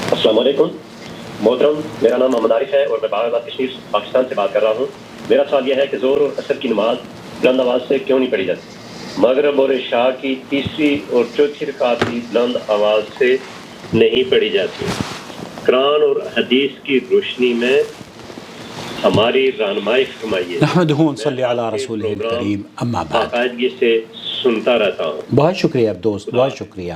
السلام علیکم محترم، میرا نام محمد عارف ہے اور میں باغ آباد کشمیر پاکستان سے بات کر رہا ہوں۔ میرا سوال یہ ہے کہ ظہر اور عصر کی نماز بلند آواز سے کیوں نہیں پڑھی جاتی؟ مغرب اور عشاء کی تیسری اور چوتھی رکعت بھی بلند آواز سے نہیں پڑھی جاتی۔ قرآن اور حدیث کی روشنی میں ہماری رہنمائی فرمائیے۔ نحمدہ میں ونصلی علی آپ کے رسولہ پروگرام الکریم، اما بعد۔ باقاعدگی سے سنتا رہتا ہوں۔ بہت شکریہ دوست، بہت شکریہ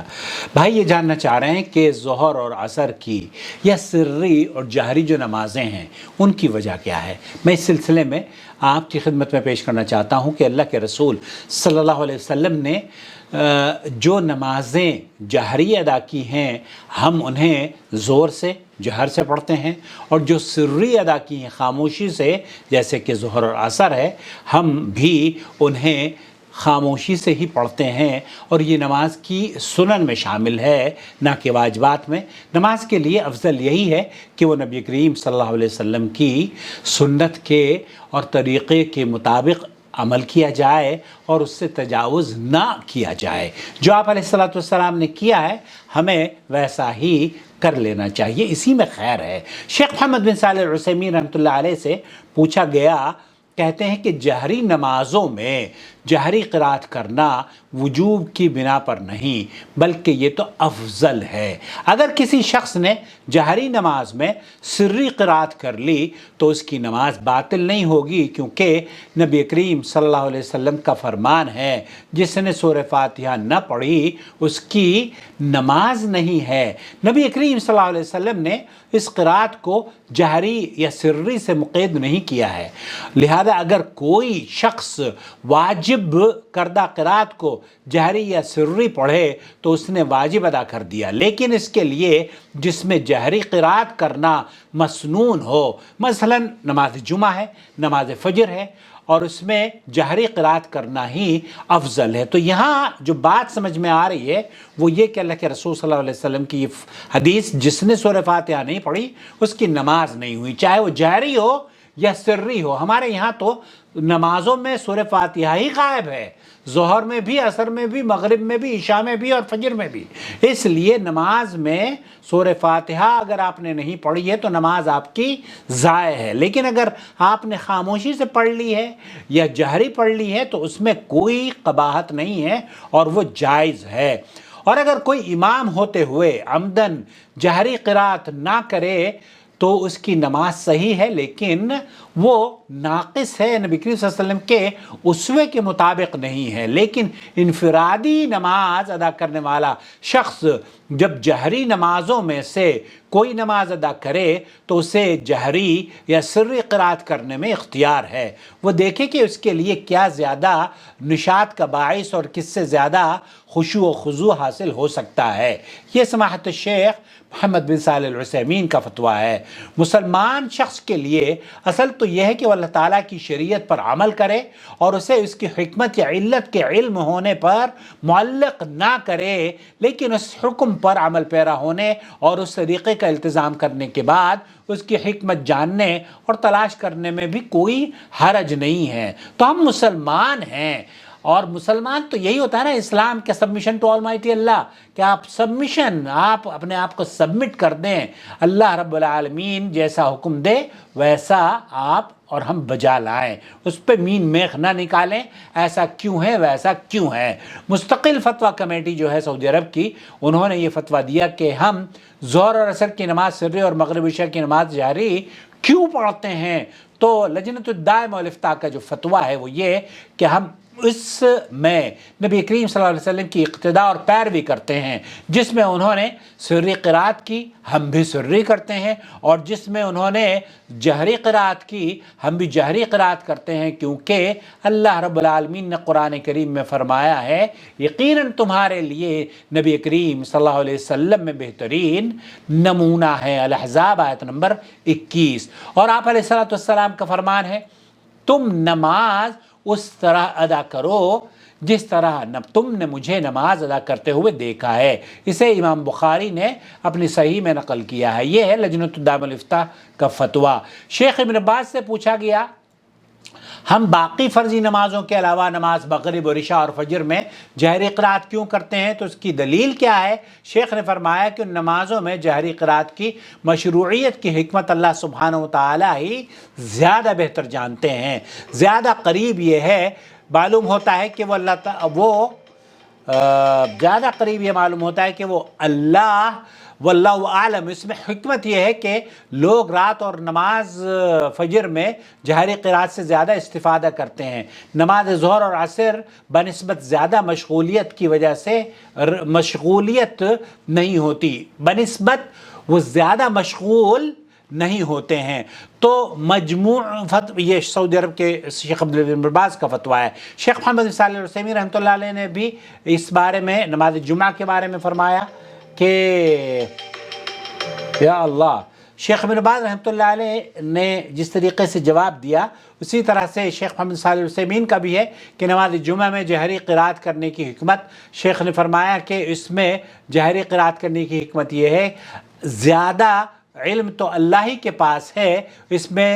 بھائی۔ یہ جاننا چاہ رہے ہیں کہ ظہر اور عصر کی یا سری اور جہری جو نمازیں ہیں ان کی وجہ کیا ہے؟ میں اس سلسلے میں آپ کی خدمت میں پیش کرنا چاہتا ہوں کہ اللہ کے رسول صلی اللہ علیہ وسلم نے جو نمازیں جہری ادا کی ہیں ہم انہیں زور سے جہر سے پڑھتے ہیں، اور جو سری ادا کی ہیں خاموشی سے جیسے کہ ظہر اور عصر ہے ہم بھی انہیں خاموشی سے ہی پڑھتے ہیں، اور یہ نماز کی سنن میں شامل ہے نہ کہ واجبات میں۔ نماز کے لیے افضل یہی ہے کہ وہ نبی کریم صلی اللہ علیہ وسلم کی سنت کے اور طریقے کے مطابق عمل کیا جائے اور اس سے تجاوز نہ کیا جائے۔ جو آپ علیہ السلام نے کیا ہے ہمیں ویسا ہی کر لینا چاہیے، اسی میں خیر ہے۔ شیخ محمد بن صالح العثیمین رحمۃ اللہ علیہ سے پوچھا گیا، کہتے ہیں کہ جہری نمازوں میں جہری قرات کرنا وجوب کی بنا پر نہیں بلکہ یہ تو افضل ہے۔ اگر کسی شخص نے جہری نماز میں سری قرات کر لی تو اس کی نماز باطل نہیں ہوگی، کیونکہ نبی کریم صلی اللہ علیہ وسلم کا فرمان ہے جس نے سورہ فاتحہ نہ پڑھی اس کی نماز نہیں ہے۔ نبی کریم صلی اللہ علیہ وسلم نے اس قرات کو جہری یا سری سے مقید نہیں کیا ہے، لہذا اگر کوئی شخص واجب کردہ قرات کو جہری یا سری پڑھے تو اس نے واجب ادا کر دیا، لیکن اس کے لیے جس میں جہری قرات کرنا مسنون ہو، مثلا نماز جمعہ ہے، نماز فجر ہے، اور اس میں جہری قرات کرنا ہی افضل ہے۔ تو یہاں جو بات سمجھ میں آ رہی ہے وہ یہ کہ اللہ کے رسول صلی اللہ علیہ وسلم کی یہ حدیث، جس نے سورہ فاتحہ نہیں پڑھی اس کی نماز نہیں ہوئی، چاہے وہ جہری ہو یا سری ہو۔ ہمارے یہاں تو نمازوں میں سورہ فاتحہ ہی غائب ہے، ظہر میں بھی، عصر میں بھی، مغرب میں بھی، عشاء میں بھی اور فجر میں بھی۔ اس لیے نماز میں سورہ فاتحہ اگر آپ نے نہیں پڑھی ہے تو نماز آپ کی ضائع ہے، لیکن اگر آپ نے خاموشی سے پڑھ لی ہے یا جہری پڑھ لی ہے تو اس میں کوئی قباحت نہیں ہے اور وہ جائز ہے۔ اور اگر کوئی امام ہوتے ہوئے عمدن جہری قرات نہ کرے تو اس کی نماز صحیح ہے، لیکن وہ ناقص ہے، نبی کریم صلی اللہ علیہ وسلم کے اسوے کے مطابق نہیں ہے۔ لیکن انفرادی نماز ادا کرنے والا شخص جب جہری نمازوں میں سے کوئی نماز ادا کرے تو اسے جہری یا سری قرات کرنے میں اختیار ہے۔ وہ دیکھے کہ اس کے لیے کیا زیادہ نشاط کا باعث اور کس سے زیادہ خشوع و خضوع حاصل ہو سکتا ہے۔ یہ سماحت الشیخ محمد بن صالح العثیمین کا فتویٰ ہے۔ مسلمان شخص کے لیے اصل تو یہ ہے کہ وہ اللہ تعالیٰ کی شریعت پر عمل کرے اور اسے اس کی حکمت یا علت کے علم ہونے پر معلق نہ کرے، لیکن اس حکم پر عمل پیرا ہونے اور اس طریقے کا التزام کرنے کے بعد اس کی حکمت جاننے اور تلاش کرنے میں بھی کوئی حرج نہیں ہے۔ تو ہم مسلمان ہیں، اور مسلمان تو یہی ہوتا ہے نا، اسلام کے سبمیشن ٹو آلمائٹی اللہ، کہ آپ اپنے آپ کو سبمٹ کر دیں، اللہ رب العالمین جیسا حکم دے ویسا آپ اور ہم بجا لائیں، اس پہ مین میخ نہ نکالیں، ایسا کیوں ہے ویسا کیوں ہے۔ مستقل فتویٰ کمیٹی جو ہے سعودی عرب کی، انہوں نے یہ فتویٰ دیا کہ ہم ظہر اور عصر کی نماز سری اور مغرب عشاء کی نماز جہری کیوں پڑھتے ہیں، تو لجنۃ الدائمہ والافتاء کا جو فتویٰ ہے وہ یہ کہ ہم اس میں نبی کریم صلی اللہ علیہ وسلم کی اقتداء اور پیروی کرتے ہیں، جس میں انہوں نے سری قرات کی ہم بھی سری کرتے ہیں، اور جس میں انہوں نے جہری قرات کی ہم بھی جہری قرات کرتے ہیں، کیونکہ اللہ رب العالمین نے قرآن کریم میں فرمایا ہے یقیناً تمہارے لیے نبی کریم صلی اللہ علیہ وسلم میں بہترین نمونہ ہے، الاحزاب آیت نمبر 21۔ اور آپ علیہ السلام کا فرمان ہے تم نماز اس طرح ادا کرو جس طرح تم نے مجھے نماز ادا کرتے ہوئے دیکھا ہے۔ اسے امام بخاری نے اپنی صحیح میں نقل کیا ہے۔ یہ ہے لجنۃ الدائمہ والافتاء کا فتویٰ۔ شیخ ابن باز سے پوچھا گیا ہم باقی فرضی نمازوں کے علاوہ نماز مغرب اور عشاء اور فجر میں جہری قرات کیوں کرتے ہیں؟ تو اس کی دلیل کیا ہے؟ شیخ نے فرمایا کہ ان نمازوں میں جہری قرات کی مشروعیت کی حکمت اللہ سبحانہ و تعالی ہی زیادہ بہتر جانتے ہیں، زیادہ قریب یہ ہے، معلوم ہوتا ہے کہ زیادہ قریب یہ معلوم ہوتا ہے کہ وہ اللہ واللہ عالم۔ اس میں حکمت یہ ہے کہ لوگ رات اور نماز فجر میں جہری قرات سے زیادہ استفادہ کرتے ہیں۔ نماز ظہر اور عصر بنسبت زیادہ مشغولیت کی وجہ سے مشغولیت نہیں ہوتی، بنسبت وہ زیادہ مشغول نہیں ہوتے ہیں۔ تو مجموع یہ سعودی عرب کے شیخ عبدالعزیز بن باز کا فتویٰ ہے۔ شیخ محمد بن صالح العثیمین رحمۃ اللہ علیہ نے بھی اس بارے میں نماز جمعہ کے بارے میں فرمایا کہ یا اللہ، شیخ ابن باز رحمۃ اللہ علیہ نے جس طریقے سے جواب دیا اسی طرح سے شیخ محمد صالح العثیمین کا بھی ہے کہ نماز جمعہ میں جہری قرات کرنے کی حکمت، شیخ نے فرمایا کہ اس میں جہری قرات کرنے کی حکمت یہ ہے، زیادہ علم تو اللہ ہی کے پاس ہے، اس میں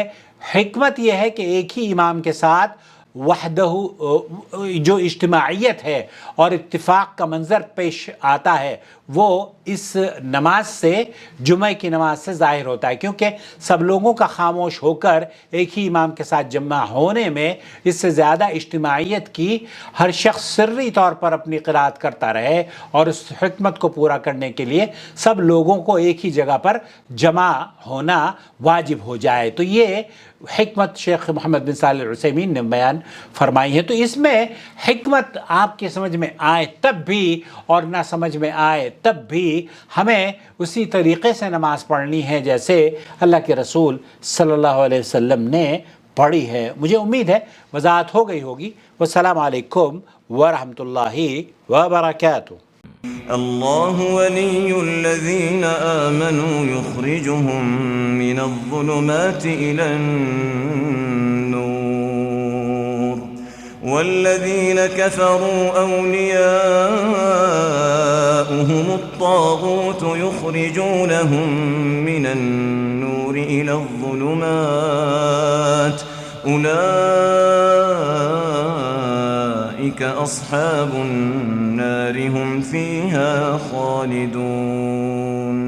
حکمت یہ ہے کہ ایک ہی امام کے ساتھ وحدہ جو اجتماعیت ہے اور اتفاق کا منظر پیش آتا ہے وہ اس نماز سے، جمعہ کی نماز سے ظاہر ہوتا ہے، کیونکہ سب لوگوں کا خاموش ہو کر ایک ہی امام کے ساتھ جمع ہونے میں اس سے زیادہ اجتماعیت کی، ہر شخص سری طور پر اپنی قرات کرتا رہے اور اس حکمت کو پورا کرنے کے لیے سب لوگوں کو ایک ہی جگہ پر جمع ہونا واجب ہو جائے۔ تو یہ حکمت شیخ محمد بن صالح العثیمین نے بیان فرمائی ہے۔ تو اس میں حکمت آپ کی سمجھ میں آئے تب بھی اور نہ سمجھ میں آئے تب بھی ہمیں اسی طریقے سے نماز پڑھنی ہے جیسے اللہ کے رسول صلی اللہ علیہ وسلم نے پڑھی ہے۔ مجھے امید ہے وضاحت ہو گئی ہوگی۔ والسلام علیکم ورحمۃ اللہ وبرکاتہ۔ اللہ ولی الذین آمنوا یخرجهم من الظلمات إلى النور والذین كفروا أولیاؤهم الطاغوت یخرجونهم من النور إلى الظلمات أولئك أصحاب النار هم فيها خالدون۔